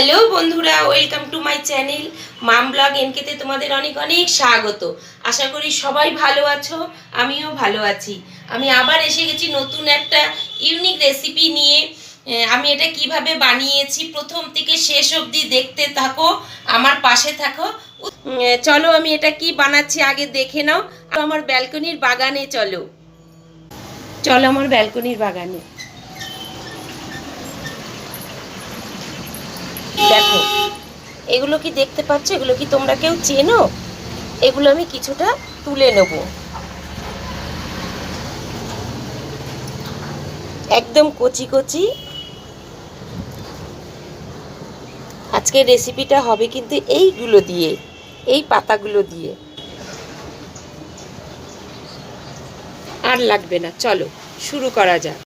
Hello বন্ধুরা, welcome to my channel mom blog এনকেতে তোমাদের অনেক অনেক স্বাগত। আশা করি সবাই ভালো আছো, আমিও ভালো আছি। আমি আবার এসে গেছি নতুন একটা ইউনিক রেসিপি নিয়ে। আমি এটা কিভাবে বানিয়েছি প্রথম থেকে শেষ অবধি দেখতে থাকো, আমার পাশে থাকো। চলো আমি এটা কি বানাচ্ছি আগে দেখে নাও। আমার ব্যালকনির বাগানে চলো চলো আমার ব্যালকনির বাগানে দেখো, এগুলো কি দেখতে পাচ্ছ? এগুলো কি তোমরা কেউ চেনো? এগুলো আমি কিছুটা তুলে নেব, একদম কচি কচি। আজকের রেসিপিটা হবে কিন্তু এইগুলো দিয়ে, এই পাতাগুলো দিয়ে। আর লাগবে না, চলো শুরু করা যাক।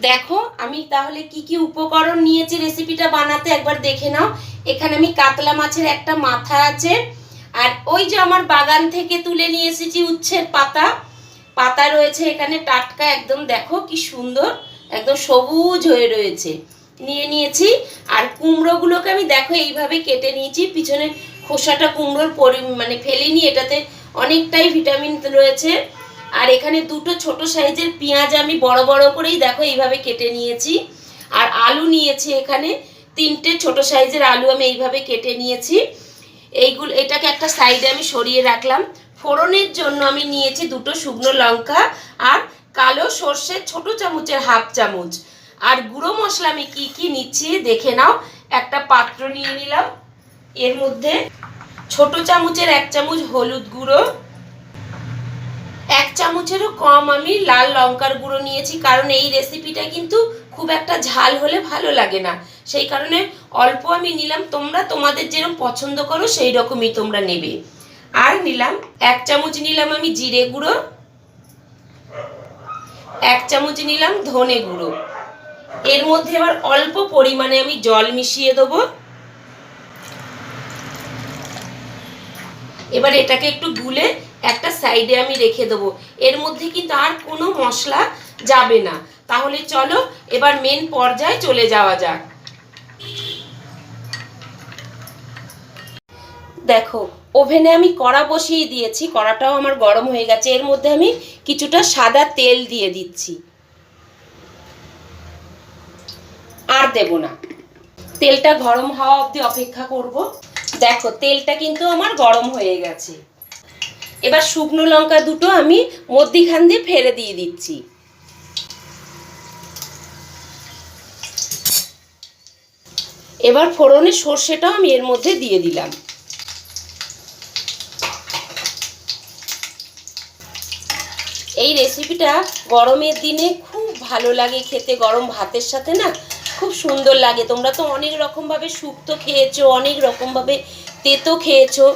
দেখো আমি তাহলে কি কি উপকরণ নিয়েছি রেসিপিটা বানাতে একবার দেখে নাও। এখানে আমি কাতলা মাছের একটা মাথা আছে, আর ওই যে আমার বাগান থেকে তুলে নিয়ে এসেছি উচ্ছের পাতা পাতা রয়েছে এখানে টাটকা একদম, দেখো কি সুন্দর, একদম সবুজ হয়ে রয়েছে, নিয়ে নিয়েছি। আর কুমড়োগুলোকে আমি দেখো এইভাবে কেটে নিয়েছি, পিছনে খোসাটা কুমড়োর মানে ফেলিনি, এটাতে অনেকটাই ভিটামিন রয়েছে। আর এখানে দুটো ছোট সাইজের পেঁয়াজ আমি বড় বড় করেই দেখো এইভাবে কেটে নিয়েছি। আর আলু নিয়েছি এখানে তিনটে ছোট সাইজের আলু আমি এইভাবে কেটে নিয়েছি। এটাকে একটা সাইডে আমি সরিয়ে রাখলাম। ফোড়নের জন্য আমি নিয়েছি দুটো শুকনো লঙ্কা আর কালো সর্ষে ছোট চামচের হাফ চামচ। আর গুঁড়ো মশলা আমি কি কি নিচ্ছি দেখে নাও। একটা পাত্র নিয়ে নিলাম, এর মধ্যে ছোট চামচের 1 চামচ হলুদ গুঁড়ো, 1 চামচেরও কম আমি লাল লঙ্কার গুঁড়ো নিয়েছি, কারণ এই রেসিপিটা কিন্তু খুব একটা ঝাল হলে ভালো লাগে না, সেই কারণে অল্প আমি নিলাম। তোমরা তোমাদের যেরকম পছন্দ করো সেই রকমই তোমরা নেবে। আর নিলাম 1 চামচ নিলাম আমি জিরে গুঁড়ো, 1 চামচ নিলাম ধনে গুঁড়ো। এর মধ্যে এবার অল্প পরিমাণে আমি জল মিশিয়ে দেবো। এবার এটাকে একটু গুলে একটা সাইডে আমি রেখে দেবো। এর মধ্যে কিন্তু আর কোনো মশলা যাবে না। তাহলে চলো এবার মেন পর্যায়ে চলে যাওয়া যাক। দেখো ওভেনে আমি কড়া বসিয়ে দিয়েছি, কড়াটাও আমার গরম হয়ে গেছে। এর মধ্যে আমি কিছুটা সাদা তেল দিয়ে দিচ্ছি, আর দেব না। তেলটা গরম হওয়া অবধি অপেক্ষা করব। দেখো তেলটা কিন্তু আমার গরম হয়ে গেছে। এবার শুকনো লঙ্কা দুটো আমি মধ্যিখান দিয়ে ফেলে দিয়ে দিচ্ছি। এবার ফোড়নের সর্ষেটাও আমি এর মধ্যে দিয়ে দিলাম। এই রেসিপিটা গরমের দিনে খুব ভালো লাগে খেতে, গরম ভাতের সাথে না খুব সুন্দর লাগে। তোমরা তো অনেক রকমভাবে শুক্তো খেয়েছো, অনেক রকমভাবে তেতো খেয়েছো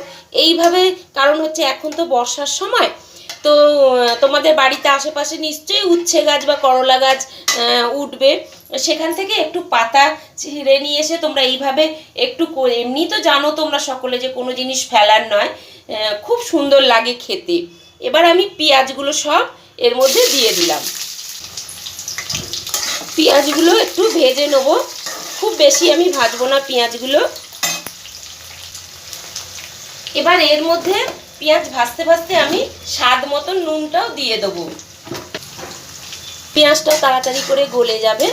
এইভাবে, কারণ হচ্ছে এখন তো বর্ষার সময়, তো তোমাদের বাড়িতে আশেপাশে নিশ্চয়ই উচ্ছে গাছ বা করলা গাছ উঠবে, সেখান থেকে একটু পাতা ছিঁড়ে নিয়ে এসে তোমরা এইভাবে একটু করে, এমনি তো জানো তোমরা সকলে যে কোনো জিনিস ফেলার নয়, খুব সুন্দর লাগে খেতে। এবার আমি পেঁয়াজগুলো সব এর মধ্যে দিয়ে দিলাম। পেঁয়াজগুলো একটু ভেজে নেব, খুব বেশি আমি ভাজবো না পেঁয়াজগুলো। এবার এর মধ্যে পেঁয়াজ ভাজতে ভাজতে আমি স্বাদ মতন নুনটাও দিয়ে দেবো। পেঁয়াজটাও তাড়াতাড়ি করে গলে যাবে।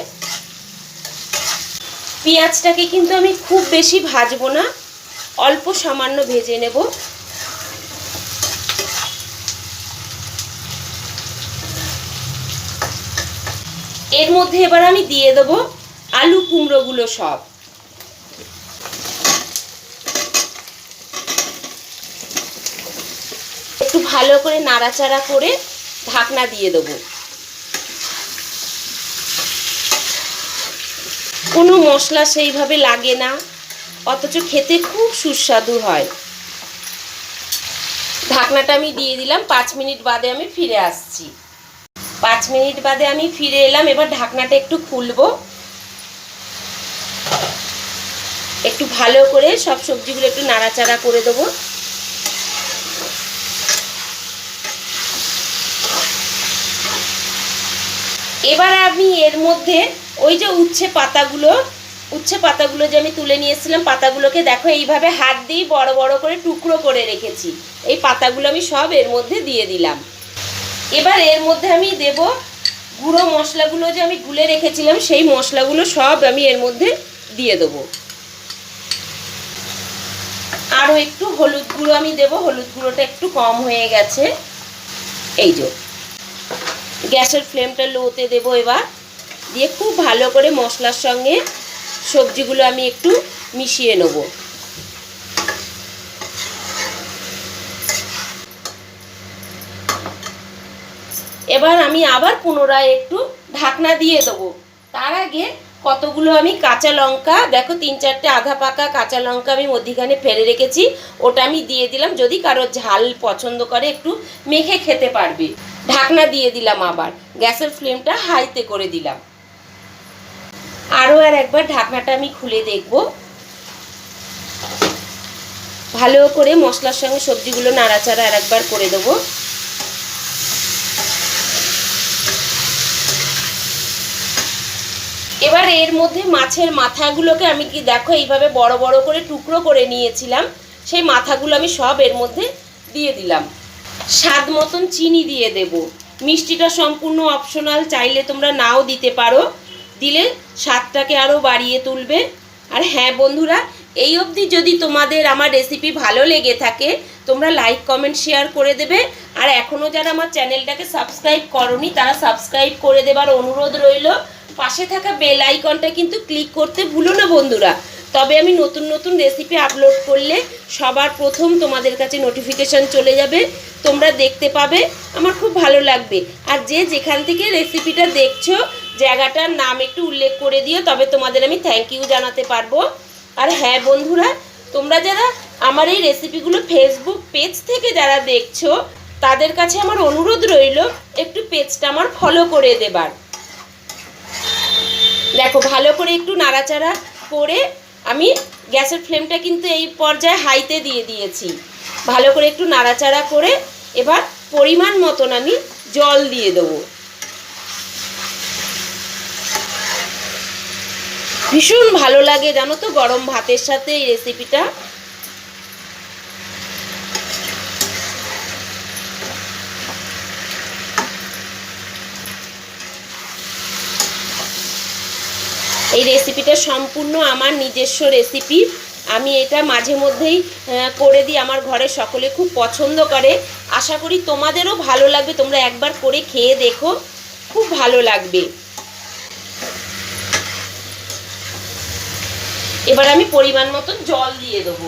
পেঁয়াজটাকে কিন্তু আমি খুব বেশি ভাজবো না, অল্প সামান্য ভেজে নেব। এর মধ্যে এবার আমি দিয়ে দেবো আলু কুমড়োগুলো সব। একটু ভালো করে নাড়াচাড়া করে ঢাকনা দিয়ে দেবো। কোনো মশলা সেইভাবে লাগে না, অথচ খেতে খুব সুস্বাদু হয়। ঢাকনাটা আমি দিয়ে দিলাম। 5 মিনিট বাদে আমি ফিরে আসছি। 5 মিনিট বাদে আমি ফিরে এলাম। এবার ঢাকনাটা একটু খুলবো, একটু ভালো করে সব সবজিগুলো একটু নাড়াচাড়া করে দেবো। এবার আমি এর মধ্যে ওই যে উচ্ছে পাতাগুলো উচ্ছে পাতাগুলো যে আমি তুলে নিয়েছিলাম, পাতাগুলোকে দেখো এইভাবে হাত দিয়ে বড় বড় করে টুকরো করে রেখেছি। এই পাতাগুলো আমি সব এর মধ্যে দিয়ে দিলাম। এবার এর মধ্যে আমি দেব গুঁড়ো মশলাগুলো যে আমি গুলে রেখেছিলাম, সেই মশলাগুলো সব আমি এর মধ্যে দিয়ে দেবো। আরও একটু হলুদ গুঁড়ো আমি দেবো, হলুদ গুঁড়োটা একটু কম হয়ে গেছে। এই যে গ্যাসের ফ্লেমটা লোতে দেবো এবার, দিয়ে খুব ভালো করে মশলার সঙ্গে সবজিগুলো আমি একটু মিশিয়ে নেব। এবার আমি আবার পুনরায় একটু ঢাকনা দিয়ে দেবো। তার আগে কতগুলো আমি কাঁচা লঙ্কা, দেখো 3-4টে আধা পাকা কাঁচা লঙ্কা আমি মধ্যিখানে ফেলে রেখেছি, ওটা আমি দিয়ে দিলাম। যদি কারো ঝাল পছন্দ করে একটু মেখে খেতে পারবে। ঢাকনা দিয়ে দিলাম, আবার গ্যাসের ফ্লেমটা হাইতে করে দিলাম। আরও একবার ঢাকনাটা আমি খুলে দেখব। ভালো করে মশলার সঙ্গে সবজিগুলো নাড়াচাড়া একবার করে দেবো। এবার এর মধ্যে মাছের মাথাগুলোকে আমি কি দেখো এইভাবে বড় বড় করে টুকরো করে নিয়েছিলাম, সেই মাথাগুলো আমি সব এর মধ্যে দিয়ে দিলাম। স্বাদ মতন চিনি দিয়ে দেব। মিষ্টিটা সম্পূর্ণ অপশনাল, চাইলে তোমরা নাও দিতে পারো, দিলে স্বাদটাকে আরও বাড়িয়ে তুলবে। আর হ্যাঁ বন্ধুরা, এই অবধি যদি তোমাদের আমার রেসিপি ভালো লেগে থাকে তোমরা লাইক কমেন্ট শেয়ার করে দেবে। আর এখনও যারা আমার চ্যানেলটাকে সাবস্ক্রাইব করোনি তারা সাবস্ক্রাইব করে দেবার অনুরোধ রইল। পাশে থাকা বেল আইকনটা কিন্তু ক্লিক করতে ভুলো না বন্ধুরা, তবে আমি নতুন নতুন রেসিপি আপলোড করলে সবার প্রথম তোমাদের কাছে নোটিফিকেশান চলে যাবে, তোমরা দেখতে পাবে, আমার খুব ভালো লাগবে। আর যে যেখান থেকে রেসিপিটা দেখছো জায়গাটার নাম একটু উল্লেখ করে দিও, তবে তোমাদের আমি থ্যাংক ইউ জানাতে পারবো। আর হ্যাঁ বন্ধুরা, তোমরা যারা আমার এই রেসিপিগুলো ফেসবুক পেজ থেকে যারা দেখছো তাদের কাছে আমার অনুরোধ রইল একটু পেজটা আমার ফলো করে দেবার। দেখো ভালো করে একটু নাড়াচাড়া করে আমি গ্যাসের ফ্লেমটা কিন্তু এই পর্যায়ে হাইতে দিয়ে দিয়েছি। ভালো করে একটু নাড়াচাড়া করে এবার পরিমাণ মতন আমি জল দিয়ে দেবো। ভীষণ ভালো লাগে জানো তো গরম ভাতের সাথে এই রেসিপিটা। এই রেসিপিটা সম্পূর্ণ আমার নিজস্ব রেসিপি, আমি এটা মাঝে মধ্যেই করে দিই, আমার ঘরে সকলে খুব পছন্দ করে। আশা করি তোমাদেরও ভালো লাগবে, তোমরা একবার করে খেয়ে দেখো, খুব ভালো লাগবে। এবার আমি পরিমাণ মতন জল দিয়ে দেবো।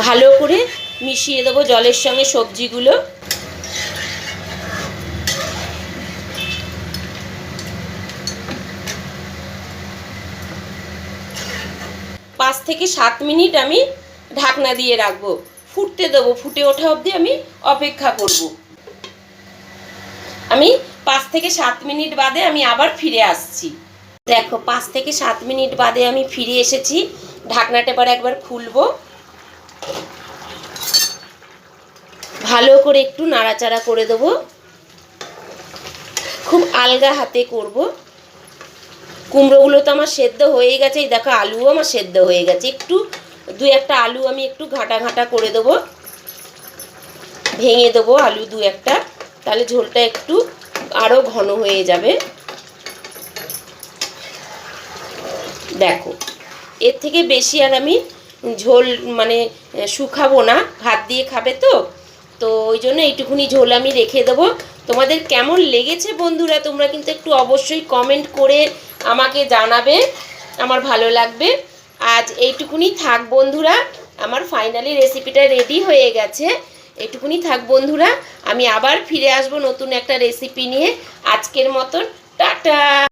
ভালো করে মিশিয়ে দেবো জলের সঙ্গে সবজিগুলো। 5 থেকে 7 মিনিট আমি ঢাকনা দিয়ে রাখবো, ফুটতে দেবো। ফুটে ওঠা অবধি আমি অপেক্ষা করব। আমি 5 থেকে 7 মিনিট বাদে আমি আবার ফিরে আসছি। দেখো 5 থেকে 7 মিনিট বাদে আমি ফিরে এসেছি। ঢাকনাটা এবার একবার খুলবো, ভালো করে একটু নাড়াচাড়া করে দেবো, খুব আলগা হাতে করব। কুমড়োগুলো তো আমার সেদ্ধ হয়ে গেছে, এই দেখো আলুও আমার সেদ্ধ হয়ে গেছে। একটু 2-1টা আলু আমি একটু ঘাটা ঘাটা করে দেবো, ভেঙে দেবো আলু 2-1টা, তাহলে ঝোলটা একটু আরও ঘন হয়ে যাবে। দেখো এর থেকে বেশি আর আমি ঝোল মানে শুকাবো না, ভাত দিয়ে খাবে তো, তো ওই জন্য এইটুকুনি ঝোল আমি রেখে দেবো। তোমাদের কেমন লেগেছে বন্ধুরা তোমরা কিন্তু একটু অবশ্যই কমেন্ট করে আমাকে জানাবে, আমার ভালো লাগবে। আজ এইটুকুনি থাক বন্ধুরা, আমার ফাইনালি রেসিপিটা রেডি হয়ে গেছে। এইটুকুনি থাক বন্ধুরা, আমি আবার ফিরে আসবো নতুন একটা রেসিপি নিয়ে। আজকের মতন টাটা।